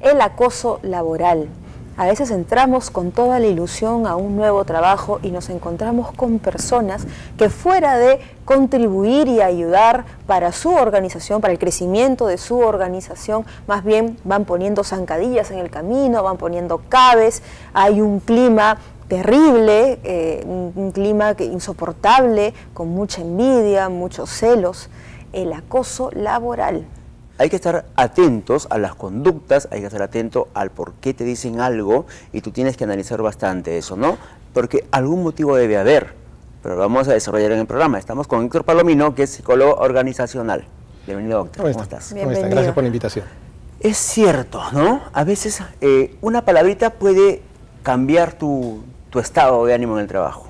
El acoso laboral. A veces entramos con toda la ilusión a un nuevo trabajo y nos encontramos con personas que fuera de contribuir y ayudar para su organización, para el crecimiento de su organización, más bien van poniendo zancadillas en el camino, van poniendo cabes, hay un clima terrible, un clima insoportable, con mucha envidia, muchos celos, el acoso laboral. Hay que estar atentos a las conductas, hay que estar atento al por qué te dicen algo y tú tienes que analizar bastante eso, ¿no? Porque algún motivo debe haber, pero lo vamos a desarrollar en el programa. Estamos con Héctor Palomino, que es psicólogo organizacional. Bienvenido, doctor. ¿Cómo estás? Bienvenido. Gracias por la invitación. Es cierto, ¿no? A veces una palabrita puede cambiar tu estado de ánimo en el trabajo.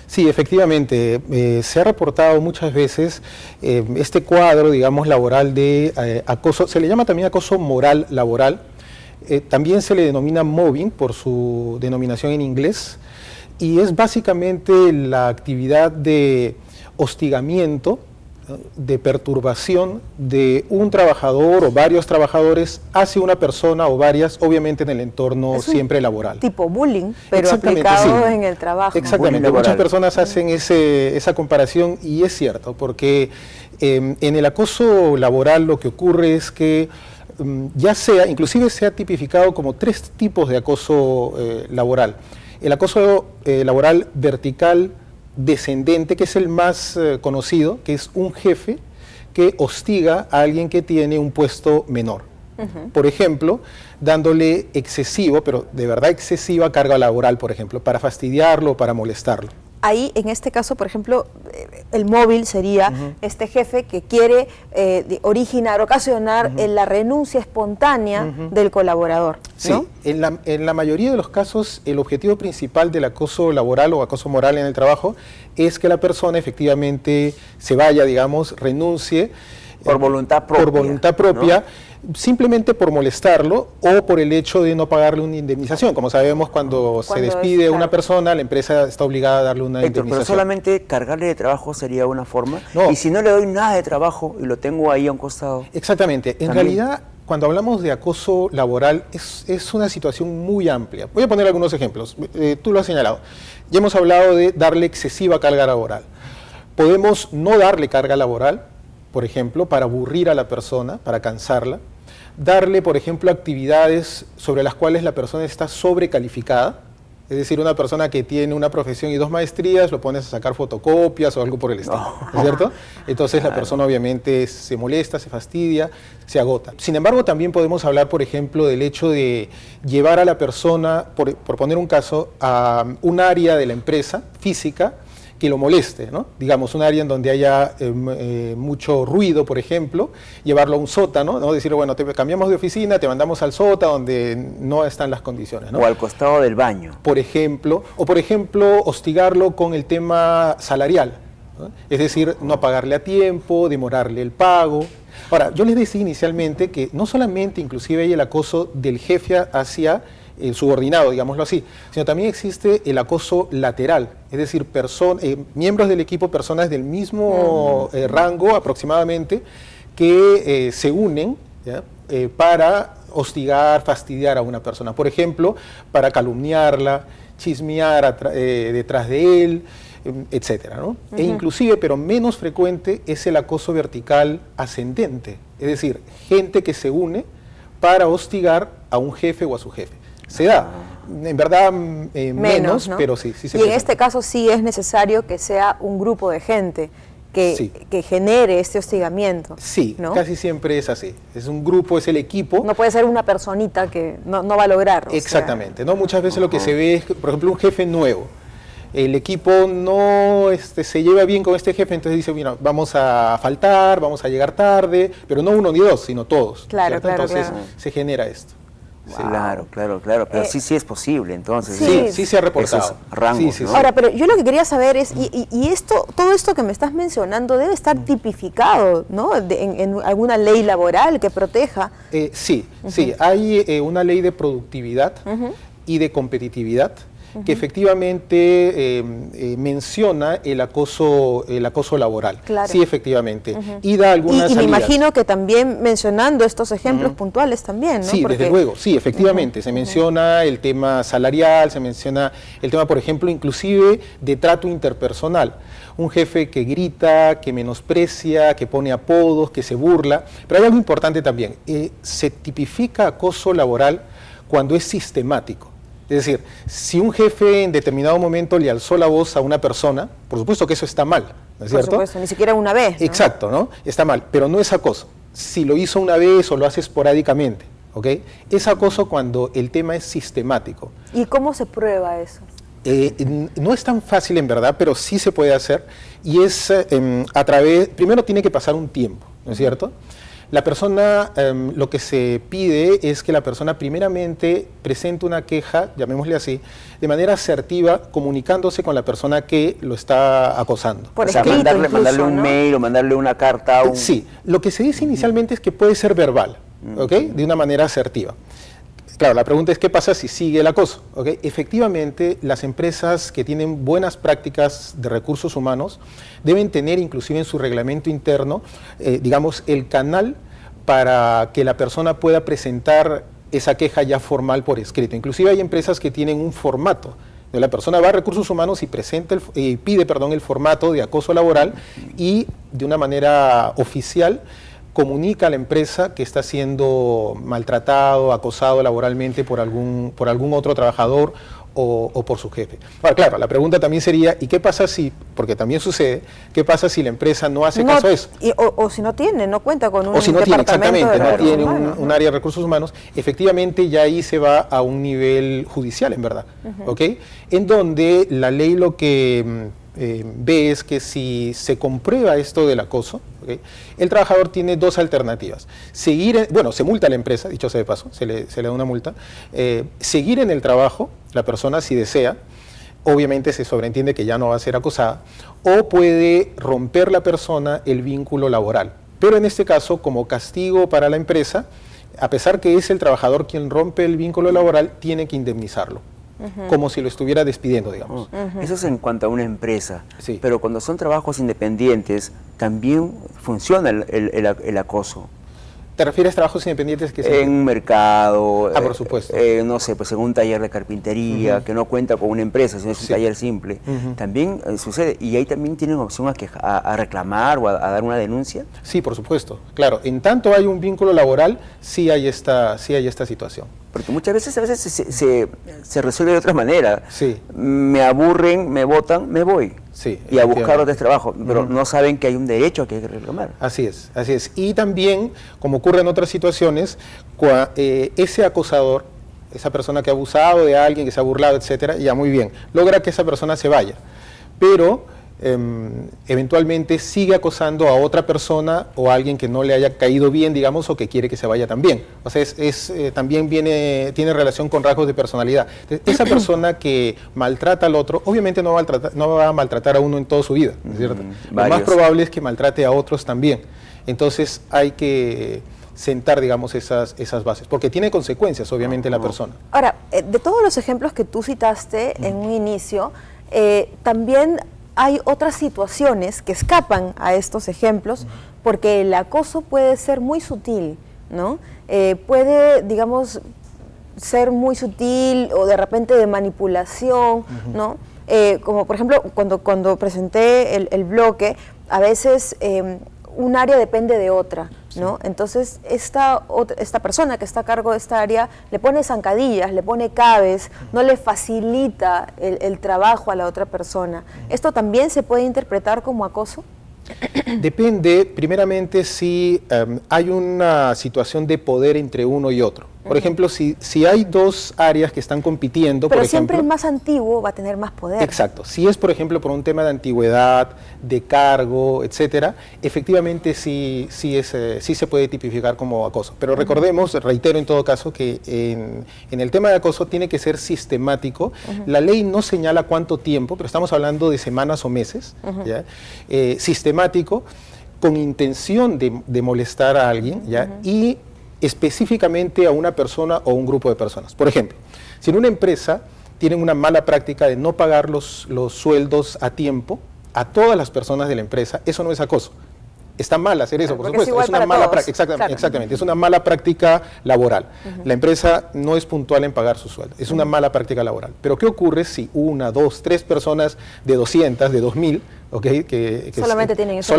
Sí, efectivamente, se ha reportado muchas veces este cuadro, digamos, laboral de acoso, se le llama también acoso moral laboral, también se le denomina mobbing por su denominación en inglés, y es básicamente la actividad de hostigamiento, de perturbación de un trabajador o varios trabajadores hacia una persona o varias, obviamente en el entorno siempre laboral. Tipo bullying, pero aplicado en el trabajo. Exactamente, muchas personas hacen esa comparación y es cierto, porque en el acoso laboral lo que ocurre es que inclusive se ha tipificado como 3 tipos de acoso laboral. El acoso laboral vertical descendente, que es el más conocido, que es un jefe que hostiga a alguien que tiene un puesto menor. Por ejemplo, dándole excesivo, pero de verdad excesiva carga laboral, por ejemplo, para fastidiarlo, para molestarlo. Ahí, en este caso, por ejemplo, el móvil sería este jefe que quiere ocasionar la renuncia espontánea del colaborador, ¿no? Sí, en la mayoría de los casos, el objetivo principal del acoso laboral o acoso moral en el trabajo es que la persona efectivamente se vaya, digamos, renuncie. Por voluntad propia. Por voluntad propia, ¿no? Simplemente por molestarlo o por el hecho de no pagarle una indemnización. Como sabemos, cuando se despide a una persona, la empresa está obligada a darle una indemnización. Pero solamente cargarle de trabajo sería una forma. No. Y si no le doy nada de trabajo y lo tengo ahí a un costado. Exactamente. En realidad, cuando hablamos de acoso laboral, es una situación muy amplia. Voy a poner algunos ejemplos. Tú lo has señalado. Ya hemos hablado de darle excesiva carga laboral. Podemos no darle carga laboral, por ejemplo, para aburrir a la persona, para cansarla. Darle, por ejemplo, actividades sobre las cuales la persona está sobrecalificada. Es decir, una persona que tiene una profesión y 2 maestrías, lo pones a sacar fotocopias o algo por el estilo, ¿no es cierto? Entonces la persona obviamente se molesta, se fastidia, se agota. Sin embargo, también podemos hablar, por ejemplo, del hecho de llevar a la persona, por poner un caso, a un área de la empresa física que lo moleste, ¿no? Digamos, un área en donde haya mucho ruido, por ejemplo, llevarlo a un sótano, ¿no? Decir, bueno, te cambiamos de oficina, te mandamos al sótano donde no están las condiciones, ¿no? O al costado del baño. Por ejemplo, hostigarlo con el tema salarial, ¿no? Es decir, no pagarle a tiempo, demorarle el pago. Ahora, yo les decía inicialmente que no solamente inclusive hay el acoso del jefe hacia el subordinado, digámoslo así, sino también existe el acoso lateral, es decir, miembros del equipo, personas del mismo rango aproximadamente, que se unen, ¿ya? Para hostigar, fastidiar a una persona. Por ejemplo, para calumniarla, chismear detrás de él, etcétera, ¿no? E inclusive, pero menos frecuente, es el acoso vertical ascendente, es decir, gente que se une para hostigar a un jefe o a su jefe. Se da, en verdad menos, ¿no? Pero sí se presenta. Y en este caso sí es necesario que sea un grupo de gente que genere este hostigamiento. Sí, ¿no? Casi siempre es así. Es un grupo, es el equipo. No puede ser una personita que no va a lograr. Exactamente, ¿no? Muchas veces lo que se ve es, por ejemplo, un jefe nuevo. El equipo no se lleva bien con este jefe, entonces dice, mira, vamos a faltar, vamos a llegar tarde, pero no uno ni dos, sino todos. Claro, claro, entonces claro. Se genera esto. Wow. Claro, pero sí es posible, entonces. Sí se ha reportado. Esos rangos, sí. Ahora, pero yo lo que quería saber es, todo esto que me estás mencionando debe estar tipificado, ¿no? En alguna ley laboral que proteja. Sí, hay una ley de productividad y de competitividad que efectivamente menciona el acoso laboral. Claro. Sí, efectivamente. Y da algunas y me salidas. imagino que también mencionando estos ejemplos puntuales también, ¿no? Sí, desde luego, sí, efectivamente. Se menciona el tema salarial, se menciona el tema, por ejemplo, inclusive de trato interpersonal. Un jefe que grita, que menosprecia, que pone apodos, que se burla. Pero hay algo importante también. Se tipifica acoso laboral cuando es sistemático. Es decir, si un jefe en determinado momento le alzó la voz a una persona, por supuesto que eso está mal, ¿no es cierto? Por supuesto, ni siquiera una vez, ¿no? Exacto, ¿no? Está mal, pero no es acoso. Si lo hizo una vez o lo hace esporádicamente, ¿ok? Es acoso cuando el tema es sistemático. ¿Y cómo se prueba eso? No es tan fácil en verdad, pero sí se puede hacer, y es a través, primero tiene que pasar un tiempo, ¿no es cierto? La persona, lo que se pide es que la persona primeramente presente una queja, llamémosle así, de manera asertiva, comunicándose con la persona que lo está acosando. Por O sea, escrito mandarle incluso, un ¿no? mail o mandarle una carta. Sí, lo que se dice inicialmente es que puede ser verbal, ¿ok? De una manera asertiva. Claro, la pregunta es qué pasa si sigue el acoso, ¿ok? Efectivamente, las empresas que tienen buenas prácticas de recursos humanos deben tener inclusive en su reglamento interno, digamos, el canal para que la persona pueda presentar esa queja ya formal por escrito. Inclusive hay empresas que tienen un formato. La persona va a recursos humanos y pide el formato de acoso laboral y de una manera oficial comunica a la empresa que está siendo maltratado, acosado laboralmente por algún otro trabajador o por su jefe. Ahora, claro, la pregunta también sería, ¿y qué pasa si, porque también sucede, qué pasa si la empresa no hace caso a eso? O si no tiene, no cuenta con un O si no tiene, departamento exactamente, de no recursos tiene humanos, un área de recursos humanos, efectivamente ya ahí se va a un nivel judicial, en verdad, ¿ok? En donde la ley lo que ve es que si se comprueba esto del acoso, ¿okay? El trabajador tiene dos alternativas. Se multa a la empresa, dicho sea de paso, se le da una multa. Seguir en el trabajo, la persona si desea, obviamente se sobreentiende que ya no va a ser acosada, o puede romper la persona el vínculo laboral. Pero en este caso, como castigo para la empresa, a pesar que es el trabajador quien rompe el vínculo laboral, tiene que indemnizarlo. Como si lo estuviera despidiendo, digamos. Eso es en cuanto a una empresa, Sí. pero cuando son trabajos independientes también funciona el acoso. ¿Te refieres a trabajos independientes que se... En un mercado, por supuesto. no sé, pues en un taller de carpintería que no cuenta con una empresa, sino es un Sí. taller simple, también sucede, y ahí también tienen opción a reclamar o a dar una denuncia. Sí, por supuesto. Claro, en tanto hay un vínculo laboral, sí hay esta situación. Porque muchas veces se resuelve de otra manera. Sí. Me aburren, me botan, me voy. Sí, Y a buscar efectivamente. otro trabajo, pero no saben que hay un derecho que hay que reclamar. Así es, así es. Y también, como ocurre en otras situaciones, ese acosador, esa persona que ha abusado de alguien, que se ha burlado, etcétera, ya muy bien, logra que esa persona se vaya. Pero eventualmente sigue acosando a otra persona o a alguien que no le haya caído bien, digamos, o que quiere que se vaya también. O sea, también tiene relación con rasgos de personalidad. Entonces, esa persona que maltrata al otro, obviamente no va a maltratar a uno en toda su vida, ¿no es cierto? Lo más Varios. probable es que maltrate a otros también. Entonces hay que sentar, digamos, esas bases, porque tiene consecuencias, obviamente, la persona. Ahora, de todos los ejemplos que tú citaste en un inicio, también hay otras situaciones que escapan a estos ejemplos, porque el acoso puede ser muy sutil, ¿no? Puede, digamos, ser muy sutil o de repente de manipulación, ¿no? Como por ejemplo, cuando presenté el bloque, a veces un área depende de otra, ¿no? Entonces, esta persona que está a cargo de esta área le pone zancadillas, le pone cabes, no le facilita el trabajo a la otra persona. ¿Esto también se puede interpretar como acoso? Depende, primeramente, si hay una situación de poder entre uno y otro. Por ejemplo, si hay dos áreas que están compitiendo, Pero por siempre ejemplo, el más antiguo va a tener más poder. exacto. Si es, por ejemplo, por un tema de antigüedad, de cargo, etcétera, efectivamente sí se puede tipificar como acoso. Pero recordemos, reitero en todo caso, que en el tema de acoso tiene que ser sistemático. La ley no señala cuánto tiempo, pero estamos hablando de semanas o meses, ¿ya? Sistemático, con intención de molestar a alguien, ¿ya? Y específicamente a una persona o un grupo de personas. Por ejemplo, si en una empresa tienen una mala práctica de no pagar los sueldos a tiempo a todas las personas de la empresa. Eso no es acoso. Está mal hacer eso, por supuesto. Es una mala práctica. Exactamente. Es una mala práctica laboral. La empresa no es puntual en pagar su sueldo. Es una mala práctica laboral. Pero ¿qué ocurre si 1, 2, 3 personas de 200, de 2000, okay, que solamente tienen eso?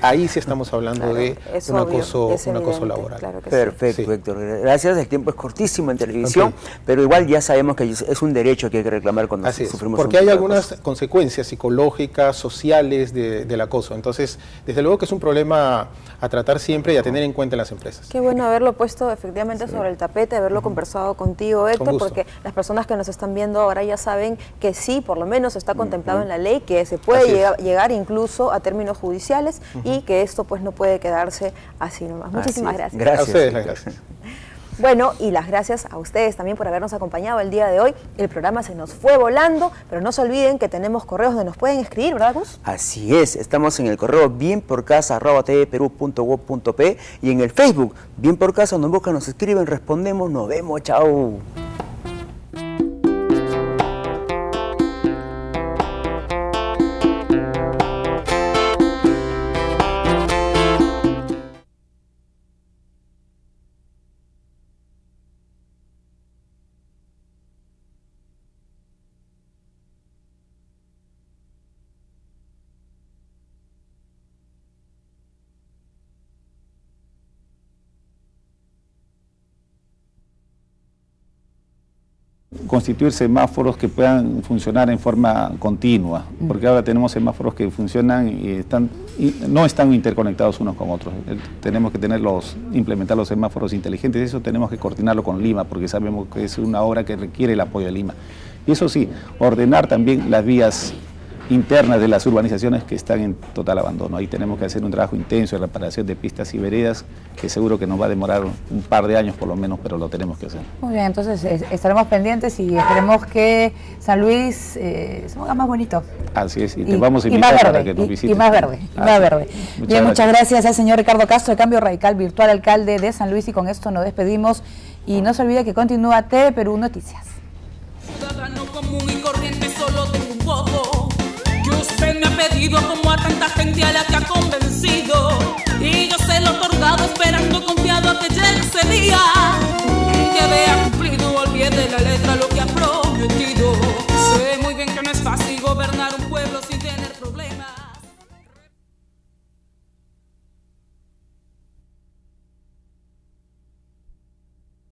Ahí sí estamos hablando de un acoso laboral. Claro que perfecto, sí. Héctor. Gracias. El tiempo es cortísimo en televisión, pero igual ya sabemos que es un derecho que hay que reclamar cuando sufrimos porque hay algunas consecuencias psicológicas, sociales del acoso. Entonces, desde luego que es un problema a tratar siempre y a tener en cuenta en las empresas. Qué bueno haberlo puesto efectivamente sobre el tapete, haberlo conversado contigo, Héctor, porque las personas que nos están viendo ahora ya saben que sí, por lo menos está contemplado en la ley, que se puede llegar incluso a términos judiciales y que esto pues no puede quedarse así nomás. Muchísimas gracias. Gracias. A ustedes las gracias. Bueno, y las gracias a ustedes también por habernos acompañado el día de hoy. El programa se nos fue volando, pero no se olviden que tenemos correos donde nos pueden escribir, ¿verdad, Gus? Así es, estamos en el correo bienporcasa@tvperú.gov.p y en el Facebook, Bien por Casa, nos buscan, nos escriben, respondemos, nos vemos, chao. Constituir semáforos que puedan funcionar en forma continua, porque ahora tenemos semáforos que funcionan y no están interconectados unos con otros. Tenemos que implementar los semáforos inteligentes, eso tenemos que coordinarlo con Lima, porque sabemos que es una obra que requiere el apoyo de Lima. Y eso sí, ordenar también las vías internas de las urbanizaciones que están en total abandono. Ahí tenemos que hacer un trabajo intenso de reparación de pistas y veredas, que seguro que nos va a demorar un par de años por lo menos, pero lo tenemos que hacer. Muy bien, entonces estaremos pendientes y esperemos que San Luis se ponga más bonito. Así es, y te vamos a invitar para que nos visites. Y más verde, más verde. Bien, muchas gracias al señor Ricardo Castro, de Cambio Radical, virtual alcalde de San Luis, y con esto nos despedimos. Y no se olvide que continúa TV Perú Noticias. Ciudadano común y corriente, solo tengo un voto. Que usted me ha pedido como a tanta gente a la